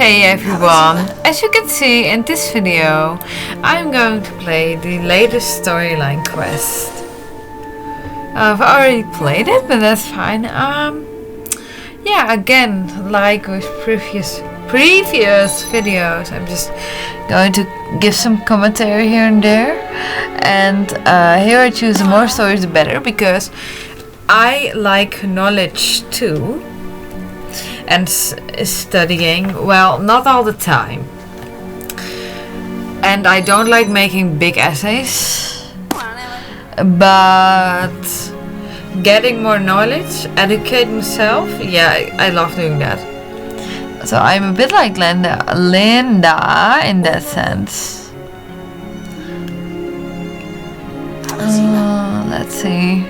Hey everyone, as you can see in this video, I'm going to play the latest storyline quest. I've already played it, but that's fine. Yeah, again, like with previous videos, I'm just going to give some commentary here and there. And here I choose the more stories the better, because I like knowledge too. And studying, well, not all the time. And I don't like making big essays, but getting more knowledge, educate myself, yeah, I love doing that. So I'm a bit like Linda in that sense. Let's see.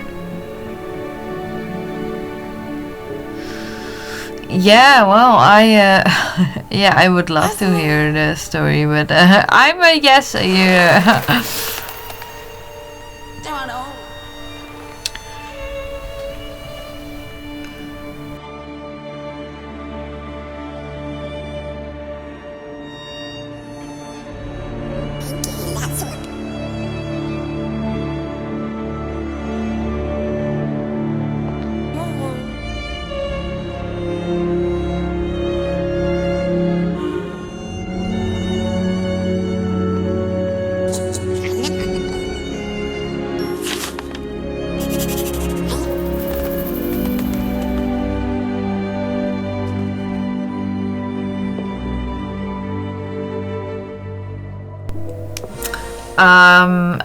Yeah, well, I would love to hear the story, but I'm a yes here.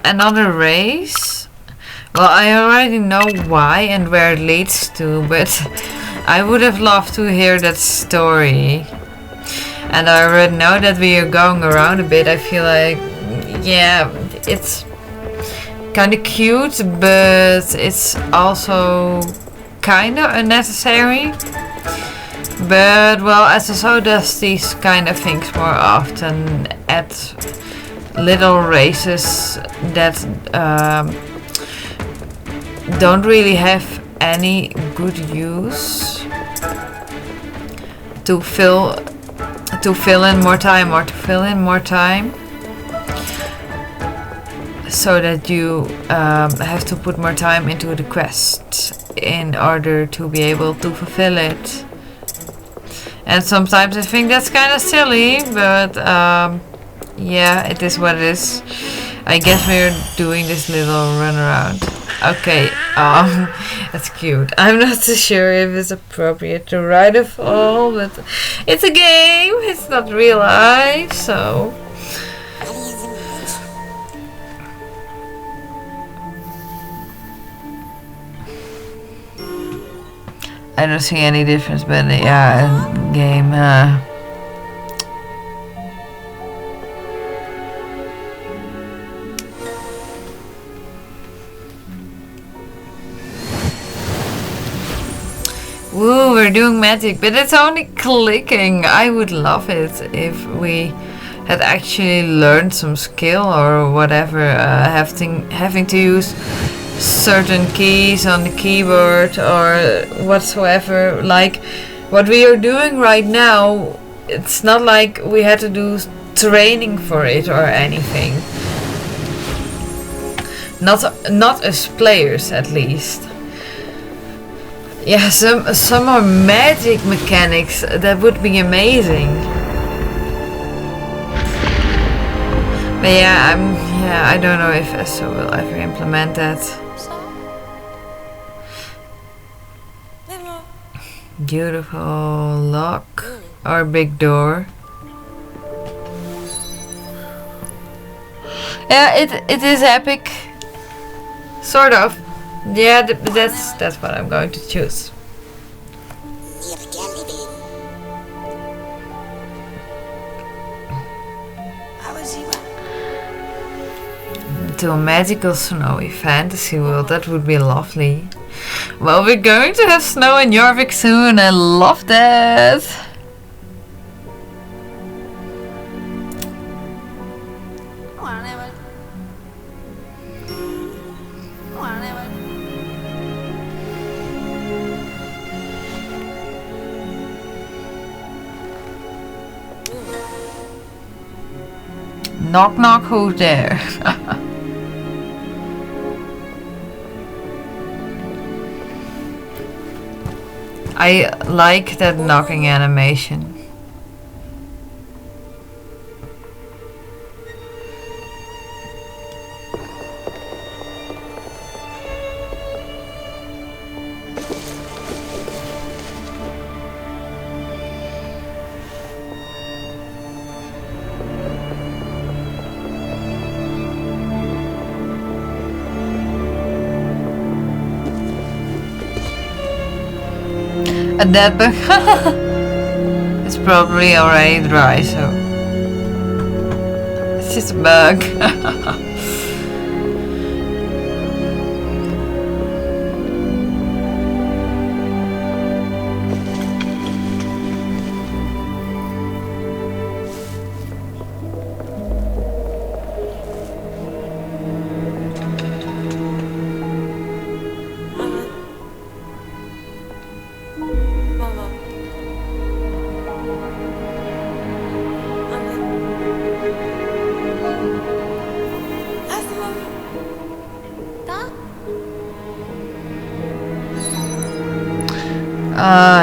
Another race. Well, I already know why and where it leads to, but I would have loved to hear that story. And I already know that we are going around a bit. I feel like, yeah, it's kind of cute, but it's also kind of unnecessary. But, well, SSO does these kind of things more often at little races that don't really have any good use to fill in more time, or to fill in more time, so that you have to put more time into the quest in order to be able to fulfill it. And sometimes I think that's kind of silly, but yeah, it is what it is. I guess we're doing this little run around. Okay, that's cute. I'm not so sure if it's appropriate to write a fall, but it's a game, it's not real life, so. I don't see any difference, but yeah, game, Woo, we're doing magic, but it's only clicking. I would love it if we had actually learned some skill or whatever, having to use certain keys on the keyboard or whatsoever. Like what we are doing right now, it's not like we had to do training for it or anything. Not as players, at least. Yeah, some more magic mechanics, that would be amazing. But yeah, I don't know if SSO will ever implement that. Beautiful lock or big door. Yeah, it is epic. Sort of. Yeah, that's what I'm going to choose. To a magical snowy fantasy world, that would be lovely. Well, we're going to have snow in Jorvik soon. I love that. Knock knock, who's there? I like that knocking animation. A dead bug? It's probably already dry, so it's just a bug.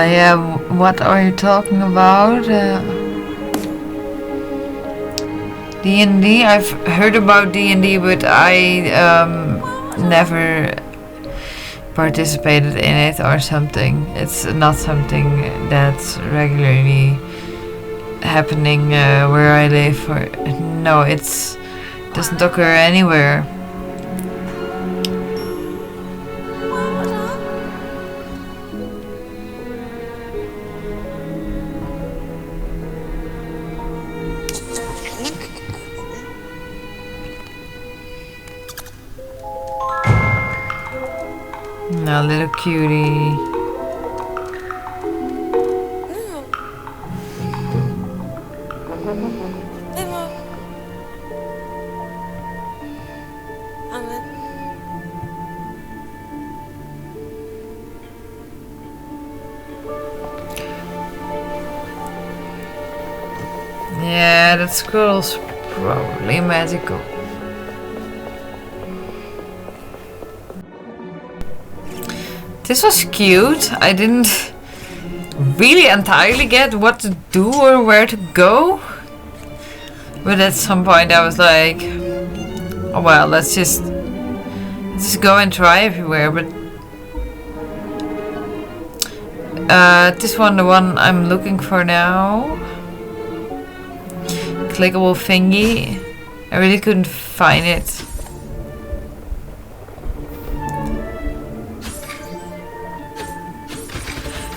Yeah, what are you talking about? D&D? I've heard about D&D, but I never participated in it or something. It's not something that's regularly happening where I live. Or no, it doesn't occur anywhere. No, little cutie. Yeah, that squirrel's probably magical. This was cute. I didn't really entirely get what to do or where to go. But at some point I was like, oh well, let's just go and try everywhere. But this one, the one I'm looking for now. Clickable thingy. I really couldn't find it.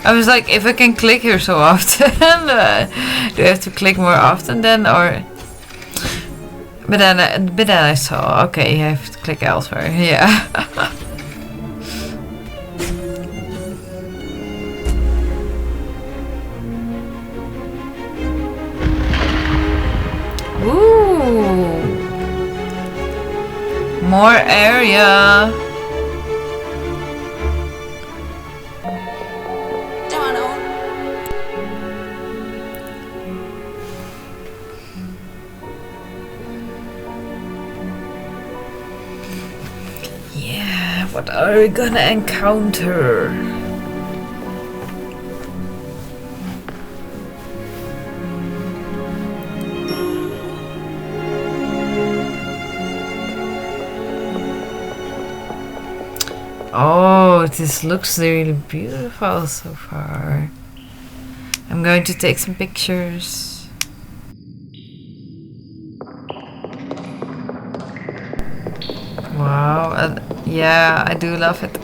I was like, if I can click here so often, do I have to click more often then, or? But then I saw, okay, you have to click elsewhere. Yeah. Ooh, more area. What are we gonna encounter? Oh, this looks really beautiful so far. I'm going to take some pictures. Wow. Yeah, I do love it.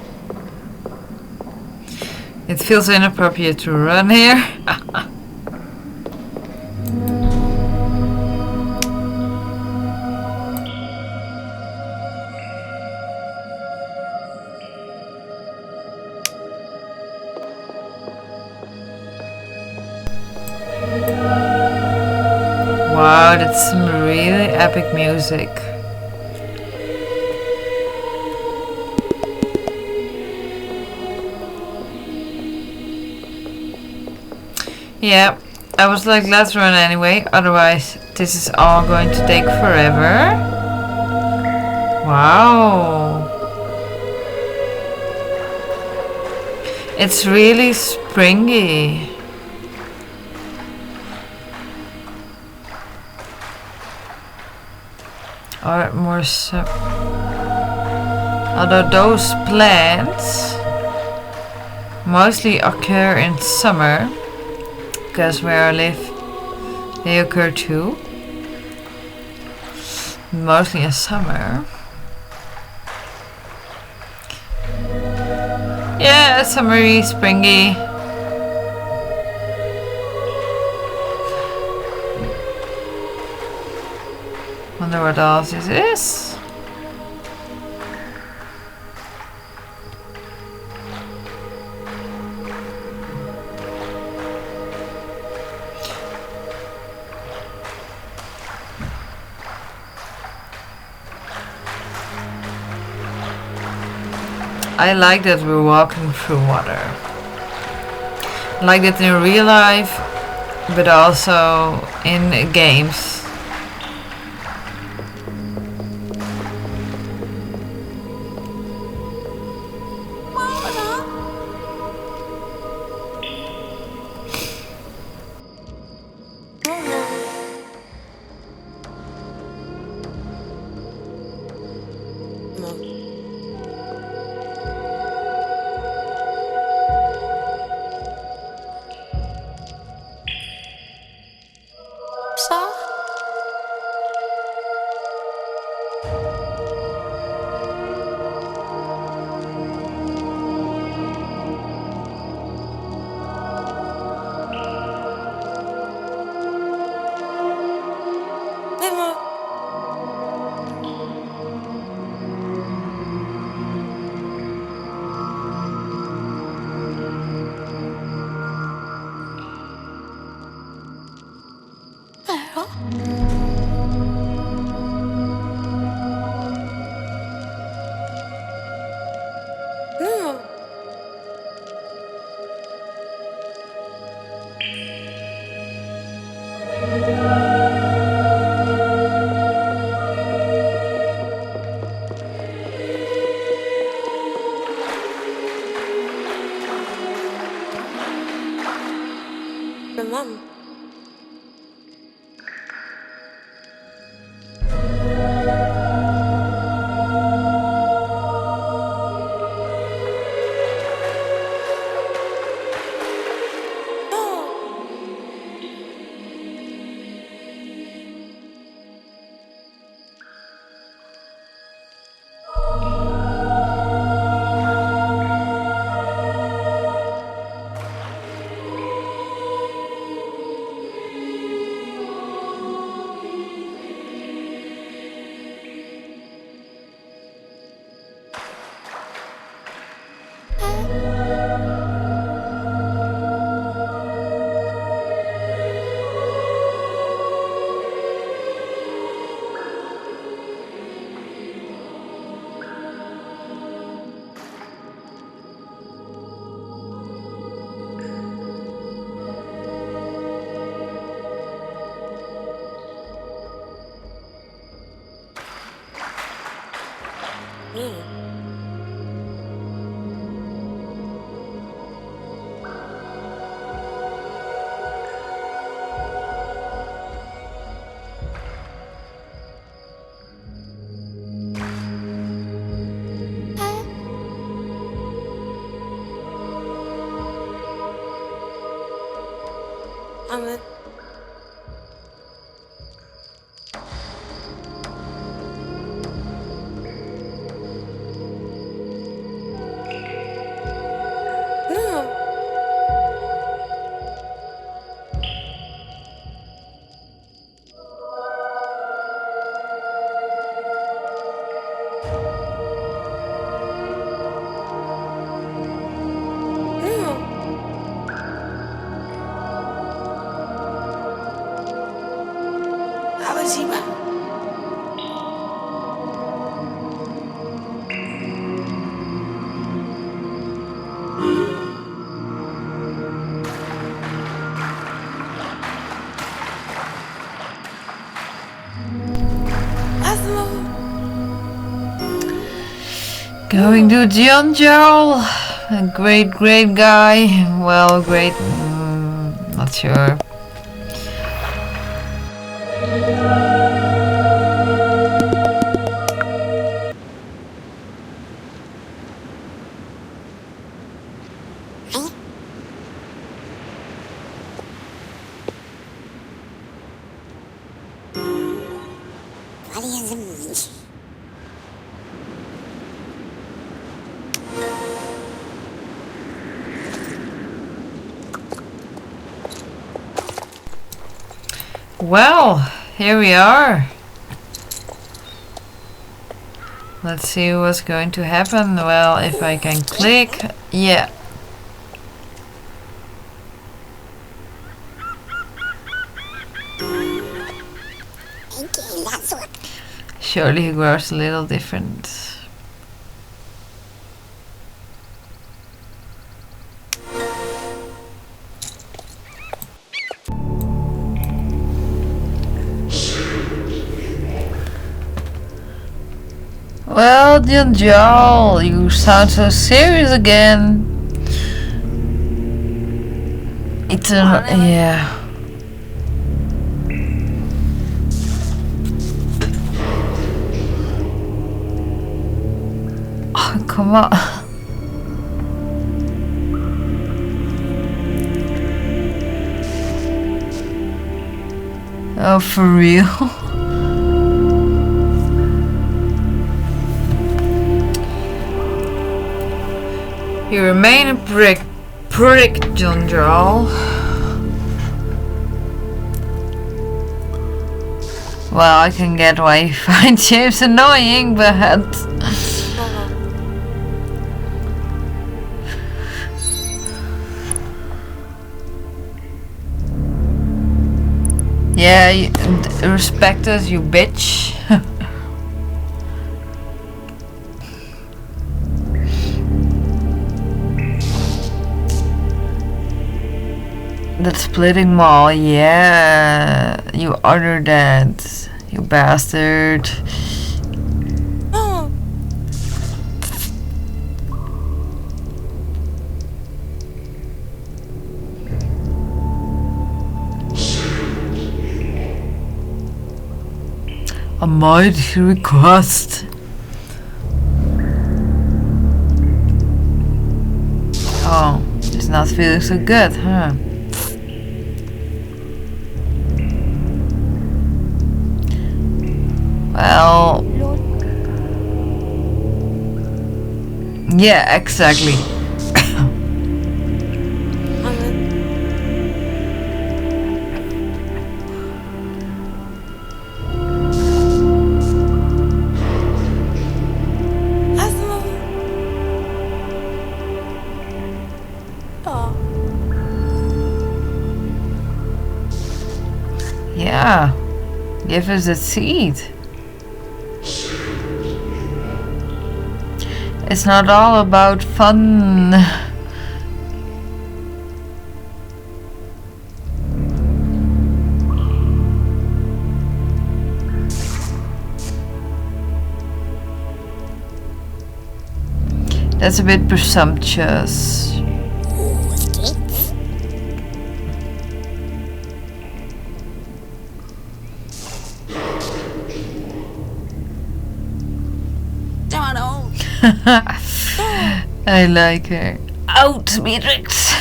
It feels inappropriate to run here. Wow, that's some really epic music. Yeah, I was like, let's run anyway, otherwise this is all going to take forever. Wow. It's really springy. Or more so. Although those plants mostly occur in summer, because where I live they occur too. Mostly in summer. Yeah, summery, springy. Wonder what else this is. I like that we're walking through water. I like that in real life, but also in games. Going to John Jarl, a great guy. Well, great, not sure. Well, here we are. Let's see what's going to happen. Well, if I can click, yeah. Surely he grows a little different. Well, Janjal, you sound so serious again. It's a... yeah. Oh, come on. Oh, for real? You remain a prick, John Jarl. Well, I can get why you find James annoying, but... yeah, respect us, you bitch. That splitting mall, yeah, you ordered that, you bastard. Oh. A mighty request. Oh, it's not feeling so good, huh? Well, yeah, exactly. Yeah, give us a seat. It's not all about fun. That's a bit presumptuous. I like her. Out, Beatrix!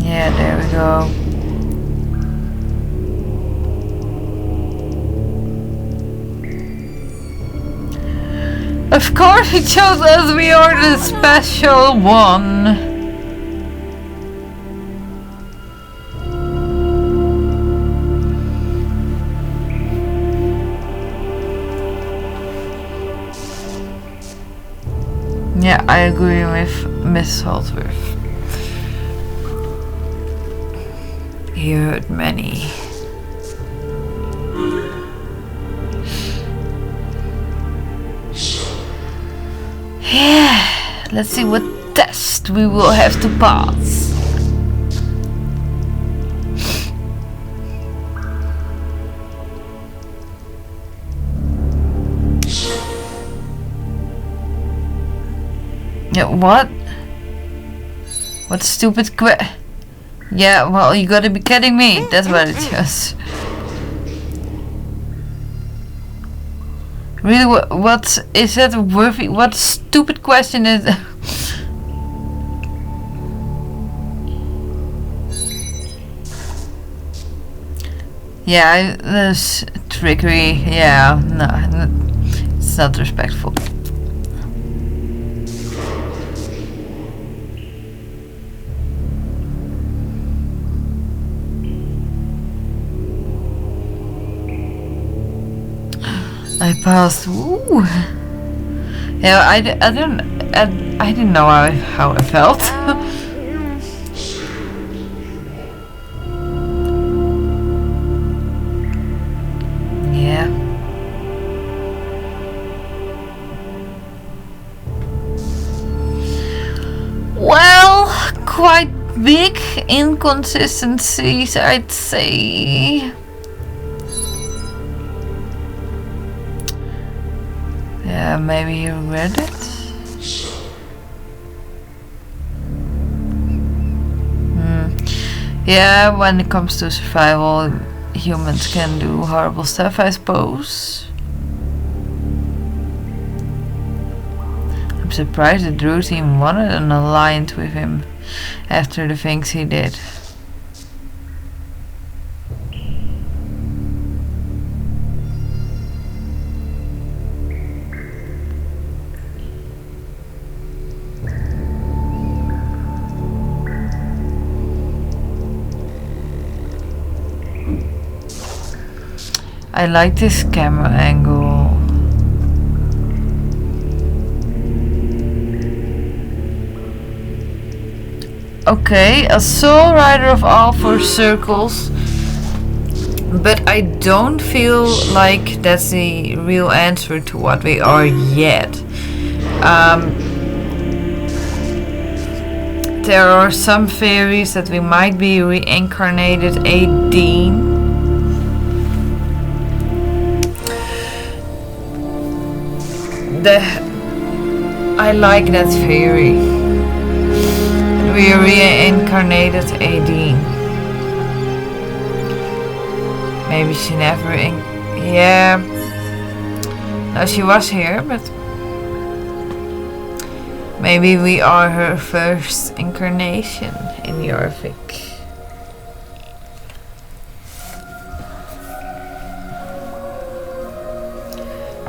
Yeah, there we go. Of course he chose us, we are the special one. Yeah, I agree with Miss Saltworth. He hurt many. Yeah, let's see what test we will have to pass. Yeah, what? What stupid Yeah, well, you gotta be kidding me. That's what it is. Really, what is that worthy? What stupid question is that? Yeah, that's trickery. Yeah, no, it's not respectful. I passed. Ooh. Yeah, I didn't know how I felt. Yeah. Well, quite big inconsistencies, I'd say. Yeah, maybe he read it. Yeah, when it comes to survival, humans can do horrible stuff, I suppose. I'm surprised the Drew team wanted an alliance with him after the things he did. I like this camera angle. Okay, a soul rider of all four circles. But I don't feel like that's the real answer to what we are yet. There are some theories that we might be reincarnated 18. I like that theory. We are reincarnated 18. Maybe she never yeah. No, she was here, but maybe we are her first incarnation in Jorvik.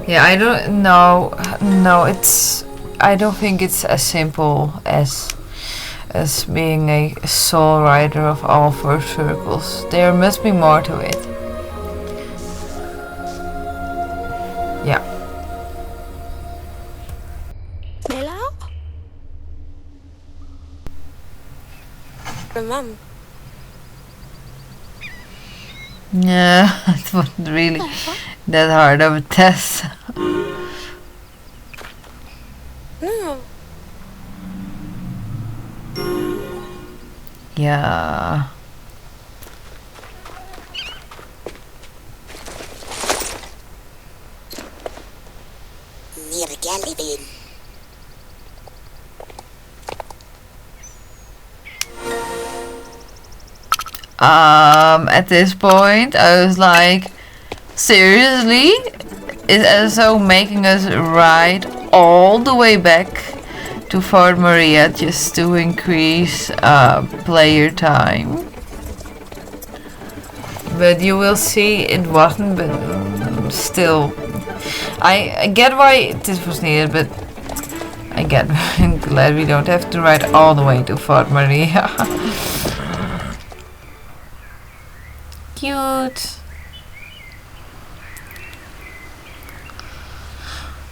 Yeah, I don't know. No, I don't think it's as simple as being a soul rider of all four circles. There must be more to it. Yeah. Hello? Mom. Yeah, it wasn't really that hard of a test. No. Yeah. At this point, I was like, seriously? Is SSO making us ride all the way back to Fort Maria just to increase player time? But you will see it wasn't, but still. I get why this was needed, but I'm glad we don't have to ride all the way to Fort Maria. Cute.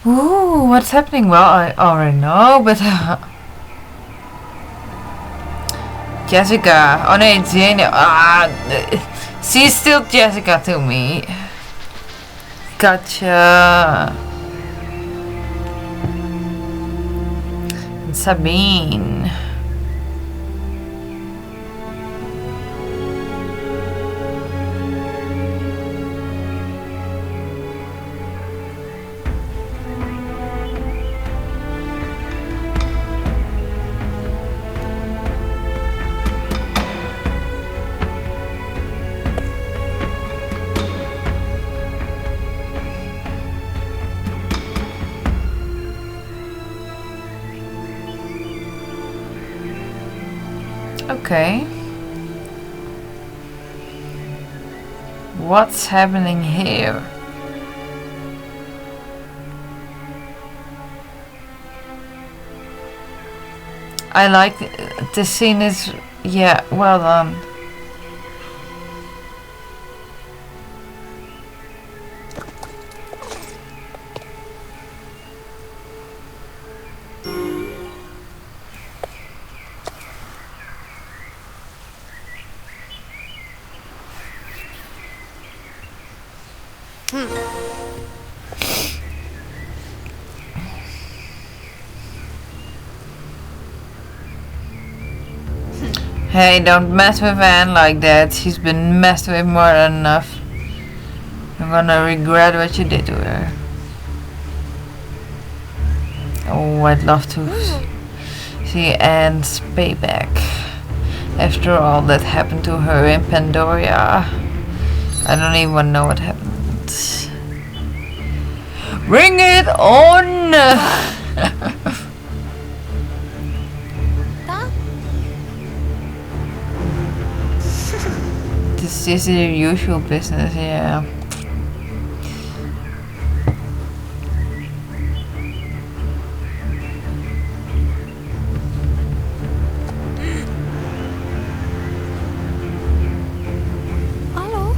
Ooh, what's happening? Well, I already know, but Jessica. Oh nee, Jane. She's still Jessica to me. Gotcha. And Sabine. Okay. What's happening here? I like the scene is, yeah, well done. Hey, don't mess with Anne like that. She's been messed with more than enough. You're gonna regret what you did to her. Oh, I'd love to see Anne's payback. After all that happened to her in Pandora. I don't even know what happened. Bring it on! This is their usual business, yeah. Hello?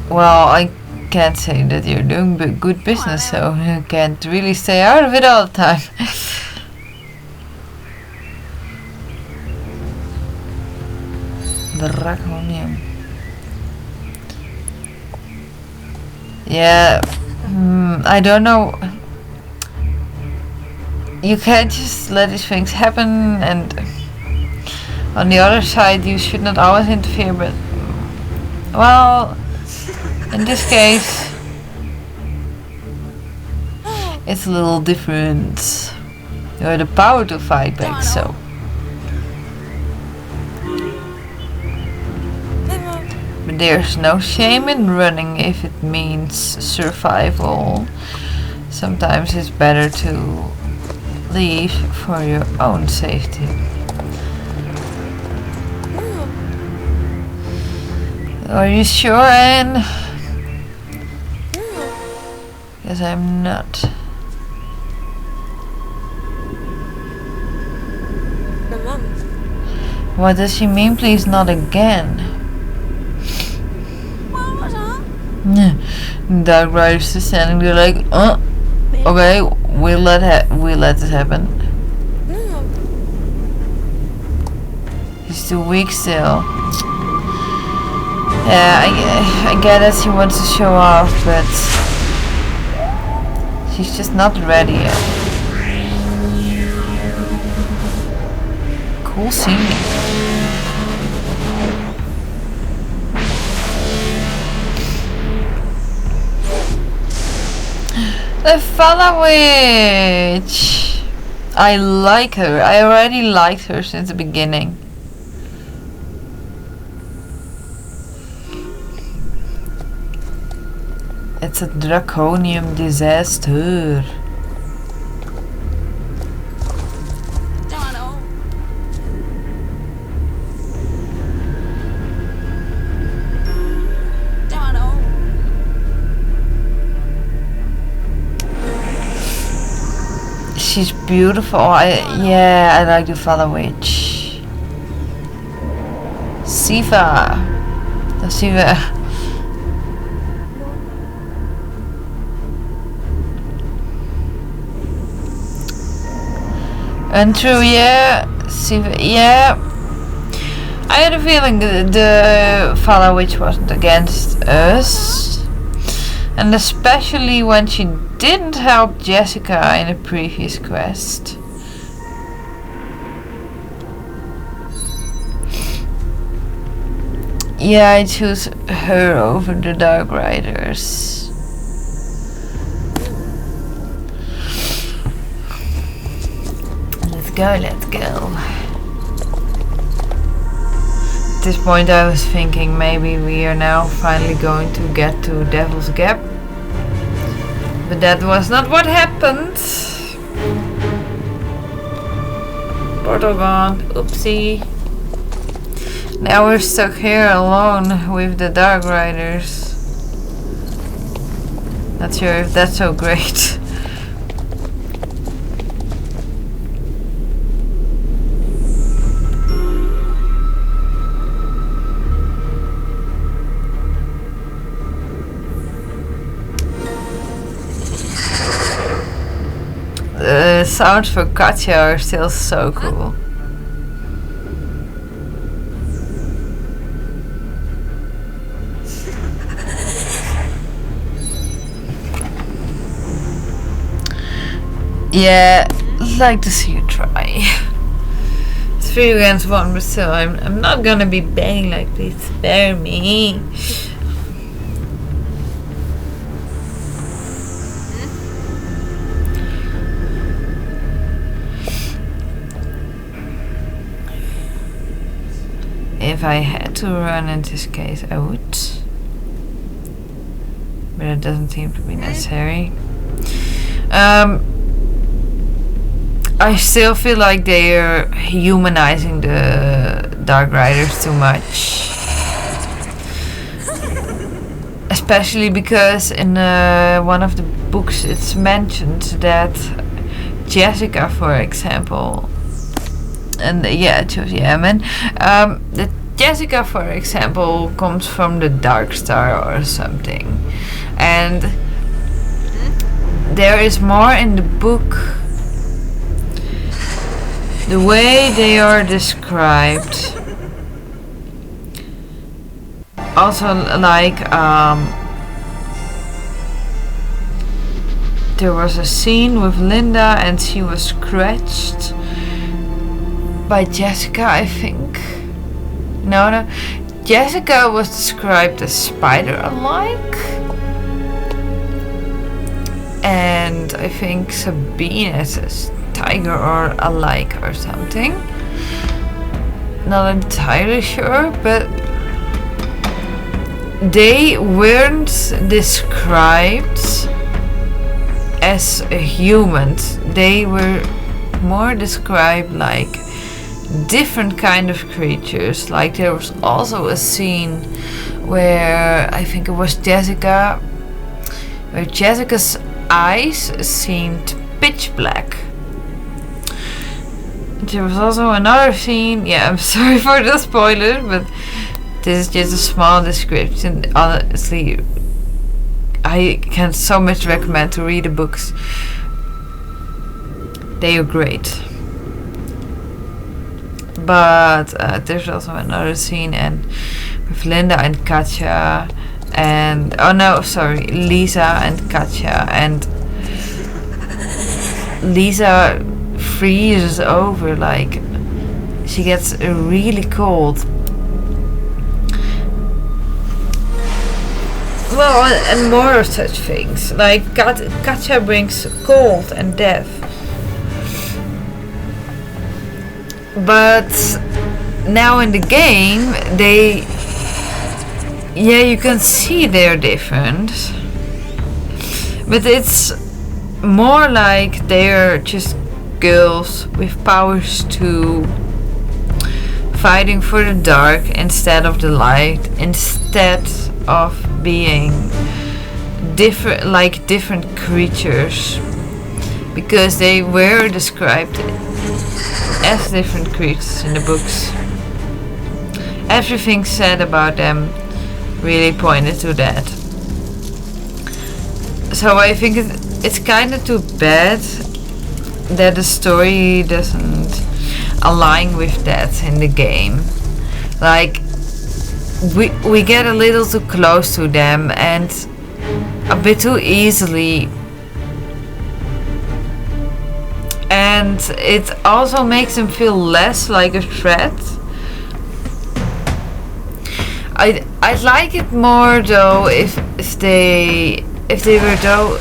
Well, I can't say that you're doing good business, so you can't really stay out of it all the time. Draconium. Yeah, I don't know. You can't just let these things happen, and on the other side, you should not always interfere, but well, in this case, it's a little different. You have the power to fight back, so. But there's no shame in running if it means survival. Sometimes it's better to leave for your own safety. Are you sure, Anne? Yes, I'm not. What does she mean? Please, not again. Dark Rider's just standing there like, okay, we'll let this happen. He's too weak still. Yeah, I get that she wants to show off, but she's just not ready yet. Cool scene. The Fala Witch! I like her. I already liked her since the beginning. It's a draconium disaster. She's beautiful. Yeah, I like the Fala Witch. Siva. Siva. And true, yeah. Siva, yeah. I had a feeling the Vala Witch wasn't against us. And especially when she didn't help Jessica in a previous quest. Yeah, I choose her over the Dark Riders. Let's go. At this point I was thinking maybe we are now finally going to get to Devil's Gap. But that was not what happened. Portal gone. Oopsie. Now we're stuck here alone with the Dark Riders. Not sure if that's so great. The sounds for Katja are still so cool. Yeah, I'd like to see you try. It's 3 against 1, but still, I'm not gonna be begging like, please spare me. If I had to run in this case, I would. But it doesn't seem to be necessary. I still feel like they're humanizing the Dark Riders too much. Especially because in one of the books it's mentioned that Jessica, for example, and yeah, it shows Yemen, that Jessica, for example, comes from the Dark Star or something. And there is more in the book. The way they are described. Also, like, there was a scene with Linda and she was scratched by Jessica, I think. No. Jessica was described as spider-alike. And I think Sabine as tiger or alike or something. Not entirely sure, but they weren't described as humans. They were more described like different kind of creatures. Like there was also a scene where I think it was Jessica, where Jessica's eyes seemed pitch black. There was also another scene, yeah, I'm sorry for the spoiler, but this is just a small description. Honestly, I can so much recommend to read the books. They are great. But there's also another scene and with Linda and Katja and Lisa and Katja, and Lisa freezes over, like she gets really cold. Well, and more of such things, like Katja brings cold and death. But now in the game, you can see they're different. But it's more like they're just girls with powers too, fighting for the dark instead of the light, instead of being different creatures, because they were described as different creatures in the books. Everything said about them really pointed to that. So I think it's kind of too bad that the story doesn't align with that in the game. Like we get a little too close to them and a bit too easily, and it also makes them feel less like a threat. I'd like it more though if they were though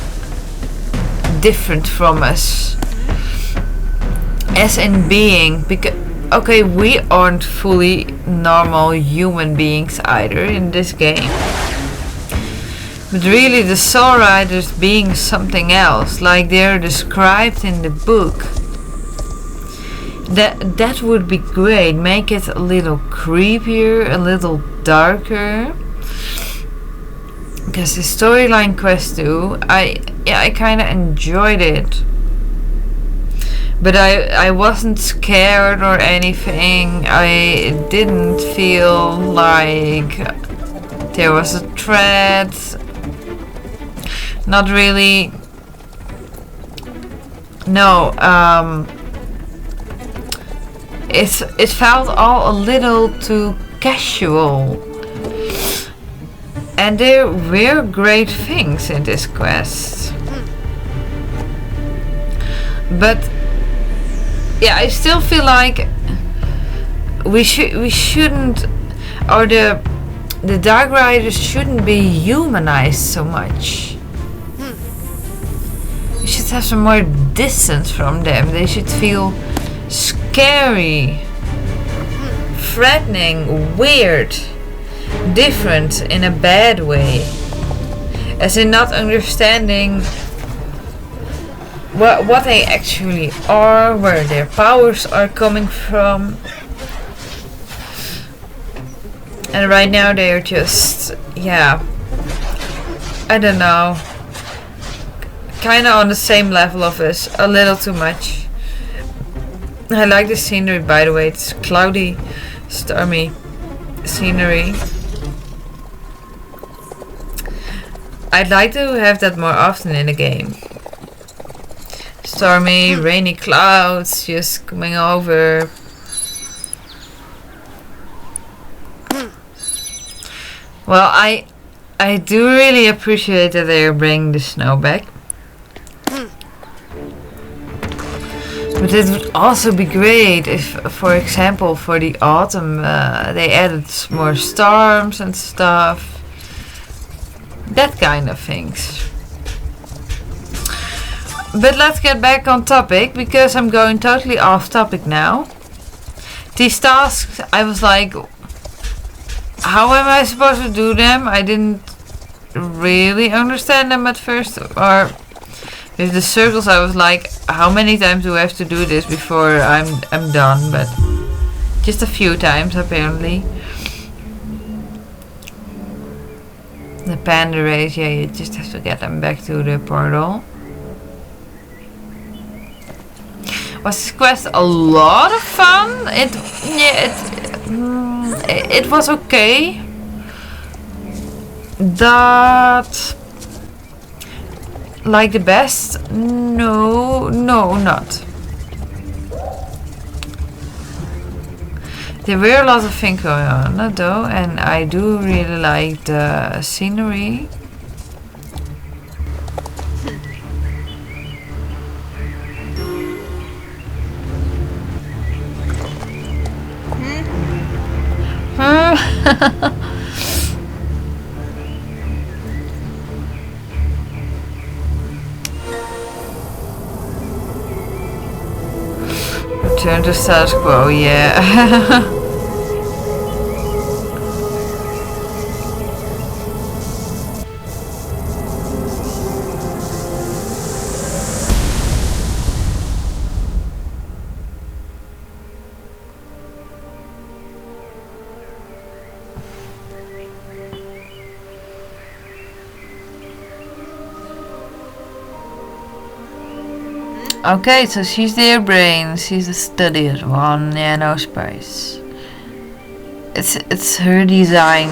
different from us as in being, because okay, we aren't fully normal human beings either in this game, but really the Soul Riders being something else, like they're described in the book. That would be great. Make it a little creepier, a little darker. Because the storyline quest too, I kind of enjoyed it, but I wasn't scared or anything. I didn't feel like there was a threat. Not really. No. It felt all a little too casual. And there were great things in this quest. But yeah, I still feel like we shouldn't, or the Dark Riders shouldn't be humanized so much. We should have some more distance from them. They should feel scary, threatening, weird, different in a bad way, as in not understanding what they actually are, where their powers are coming from. And right now they are just, yeah, I don't know, kind of on the same level of us, a little too much. I like the scenery, by the way. It's cloudy, stormy scenery. I'd like to have that more often in the game. Stormy, rainy clouds just coming over. Well, I do really appreciate that they are bringing the snow back. But it would also be great if, for example, for the autumn they added more storms and stuff. That kind of things. But let's get back on topic, because I'm going totally off topic now. These tasks, I was like, how am I supposed to do them? I didn't really understand them at first. Or with the circles, I was like, how many times do I have to do this before I'm done? But just a few times apparently. The panda race, yeah, you just have to get them back to the portal. Was this quest a lot of fun? It was okay. That, like the best? No, not. There were a lot of things going on though, and I do really like the scenery. Return to status quo, yeah. Okay, so she's their brain. She's the studied one. Yeah, no surprise. It's her design.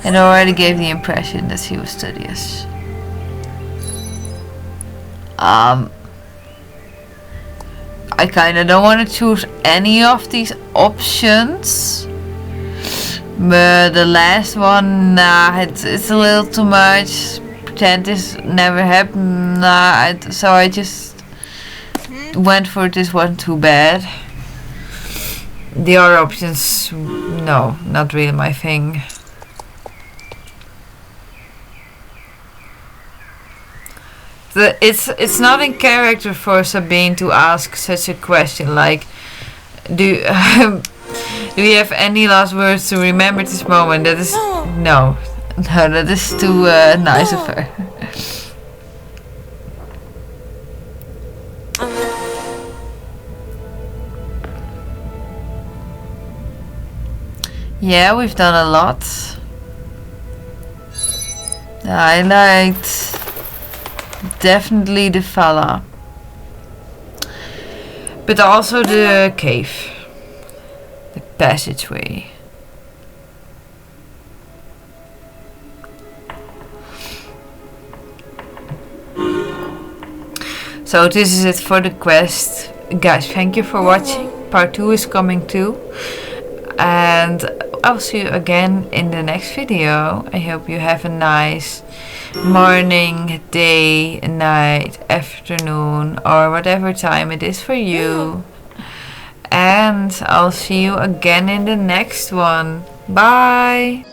It already gave the impression that she was studious. I kinda don't want to choose any of these options. But the last one, nah, it's a little too much. Pretend this never happened. Nah, so I just went for this one. Too bad. The other options, no, not really my thing. It's not in character for Sabine to ask such a question. Like, do you have any last words to remember this moment? That is no, that is too nice of her. Yeah, we've done a lot. I liked definitely the fella, but also the cave, the passageway. So this is it for the quest, guys. Thank you for watching. Part 2 is coming too, and I'll see you again in the next video. I hope you have a nice morning, day, night, afternoon, or whatever time it is for you. And I'll see you again in the next one. Bye!